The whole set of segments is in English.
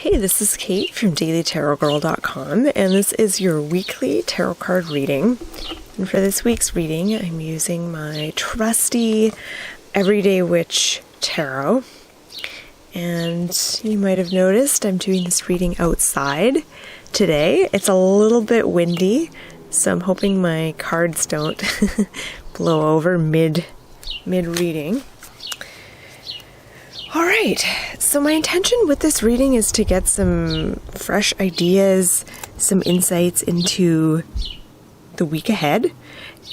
Hey, this is Kate from dailytarotgirl.com, and this is your weekly tarot card reading. And for this week's reading, I'm using my trusty Everyday Witch Tarot. And you might have noticed I'm doing this reading outside today. It's a little bit windy, so I'm hoping my cards don't blow over mid-reading. All right, so my intention with this reading is to get some fresh ideas, some insights into the week ahead.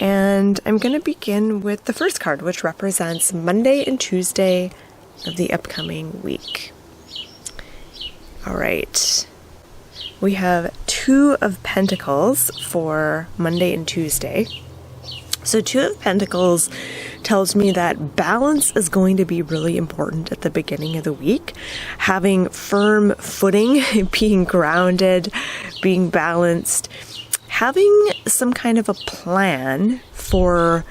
And I'm going to begin with the first card, which represents Monday and Tuesday of the upcoming week. All right, we have Two of Pentacles for Monday and Tuesday. So Two of Pentacles tells me that balance is going to be really important at the beginning of the week. Having firm footing, being grounded, being balanced, having some kind of a plan for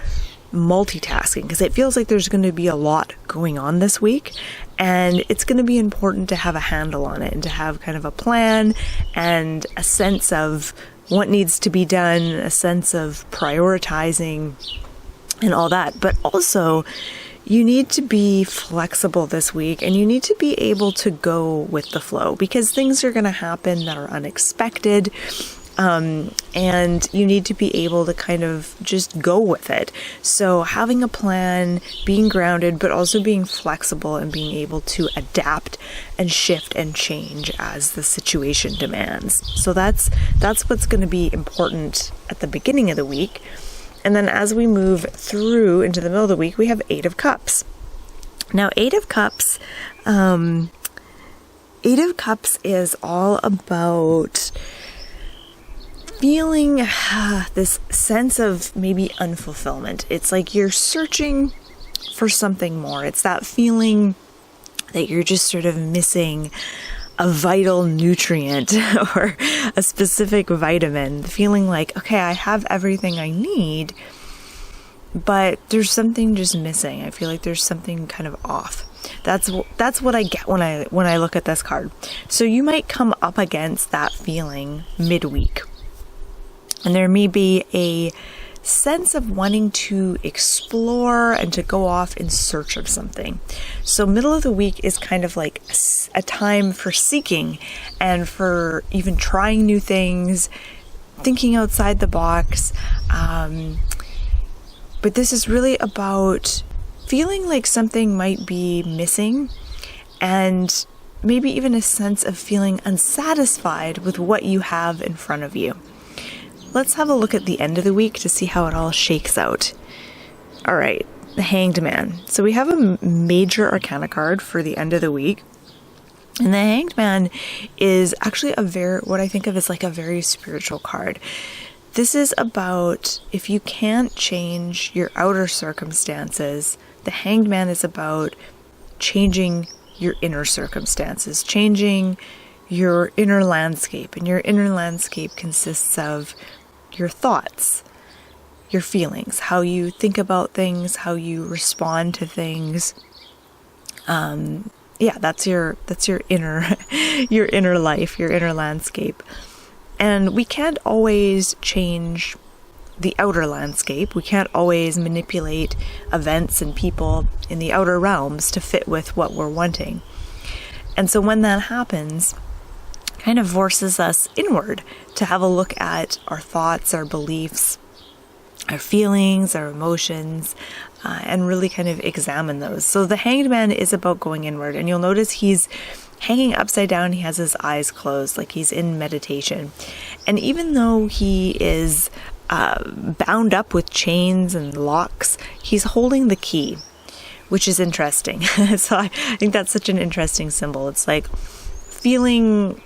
multitasking, because it feels like there's going to be a lot going on this week, and it's going to be important to have a handle on it and to have kind of a plan and a sense of what needs to be done, a sense of prioritizing and all that. But also, you need to be flexible this week, and you need to be able to go with the flow, because things are going to happen that are unexpected. And you need to be able to kind of just go with it. So having a plan, being grounded, but also being flexible and being able to adapt and shift and change as the situation demands. So that's what's going to be important at the beginning of the week. And then as we move through into the middle of the week, we have Eight of Cups. Now, Eight of Cups is all about feeling this sense of maybe unfulfillment. It's like you're searching for something more. It's that feeling that you're just sort of missing a vital nutrient or a specific vitamin. Feeling like, okay, I have everything I need, but there's something just missing. I feel like there's something kind of off. That's what I get when I look at this card. So you might come up against that feeling midweek. And there may be a sense of wanting to explore and to go off in search of something. So middle of the week is kind of like a time for seeking and for even trying new things, thinking outside the box. But this is really about feeling like something might be missing, and maybe even a sense of feeling unsatisfied with what you have in front of you. Let's have a look at the end of the week to see how it all shakes out. All right, the Hanged Man. So we have a major arcana card for the end of the week. And the Hanged Man is actually what I think of as like a very spiritual card. This is about, if you can't change your outer circumstances, the Hanged Man is about changing your inner circumstances, changing your inner landscape. And your inner landscape consists of your thoughts, your feelings, how you think about things, how you respond to things. That's your inner your inner life, your inner landscape. And we can't always change the outer landscape. We can't always manipulate events and people in the outer realms to fit with what we're wanting. And so when that happens, kind of forces us inward to have a look at our thoughts, our beliefs, our feelings, our emotions, and really kind of examine those. So the Hanged Man is about going inward, and you'll notice he's hanging upside down. He has his eyes closed, like he's in meditation. And even though he is bound up with chains and locks, he's holding the key, which is interesting. So I think that's such an interesting symbol. It's like feeling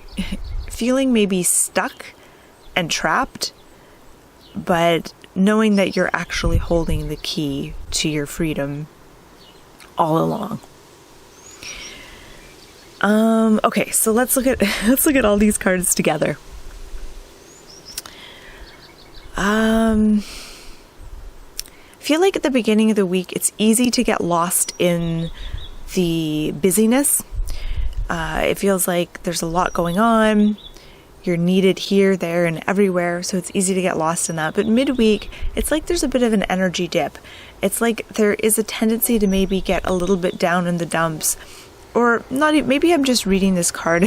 maybe stuck and trapped, but knowing that you're actually holding the key to your freedom all along. Okay, so let's look at all these cards together. I feel like at the beginning of the week, it's easy to get lost in the busyness. It feels like there's a lot going on. You're needed here, there, and everywhere, so it's easy to get lost in that. But midweek, it's like there's a bit of an energy dip. It's like there is a tendency to maybe get a little bit down in the dumps. Or not, maybe I'm just reading this card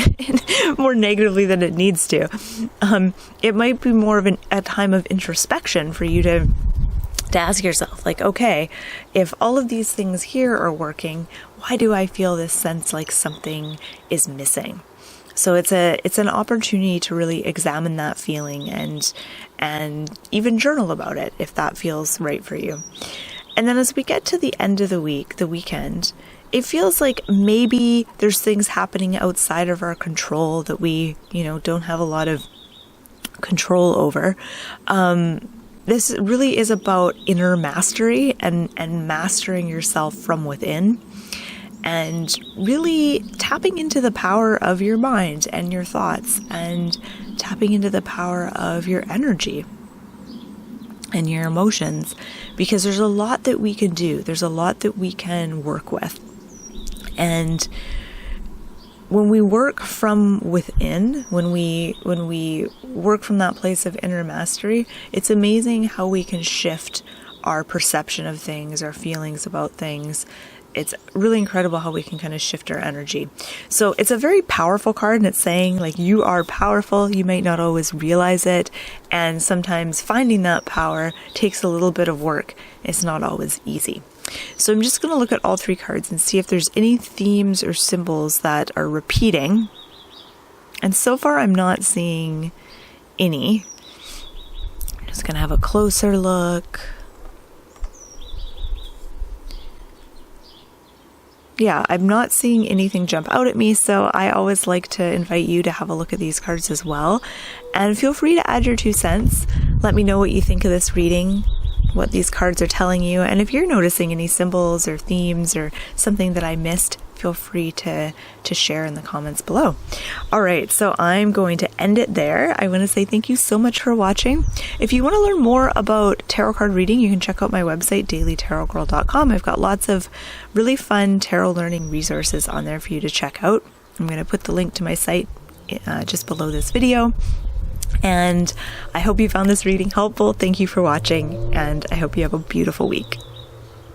more negatively than it needs to. It might be more of a time of introspection for you to ask yourself, like, okay, if all of these things here are working, why do I feel this sense like something is missing? So it's an opportunity to really examine that feeling and even journal about it if that feels right for you. And then as we get to the end of the week, the weekend, it feels like maybe there's things happening outside of our control that we, don't have a lot of control over. This really is about inner mastery and mastering yourself from within. And really tapping into the power of your mind and your thoughts and tapping into the power of your energy and your emotions, because there's a lot that we can do. There's a lot that we can work with. And when we work from within, when we work from that place of inner mastery, it's amazing how we can shift our perception of things, our feelings about things. It's really incredible how we can kind of shift our energy. So it's a very powerful card, and it's saying, like, you are powerful. You might not always realize it. And sometimes finding that power takes a little bit of work. It's not always easy. So I'm just going to look at all three cards and see if there's any themes or symbols that are repeating. And so far, I'm not seeing any. I'm just going to have a closer look. Yeah, I'm not seeing anything jump out at me, so I always like to invite you to have a look at these cards as well. And feel free to add your 2 cents. Let me know what you think of this reading, what these cards are telling you, and if you're noticing any symbols or themes or something that I missed, feel free to share in the comments below. All right, so I'm going to end it there. I want to say thank you so much for watching. If you want to learn more about tarot card reading, you can check out my website, dailytarotgirl.com. I've got lots of really fun tarot learning resources on there for you to check out. I'm going to put the link to my site just below this video. And I hope you found this reading helpful. Thank you for watching, and I hope you have a beautiful week.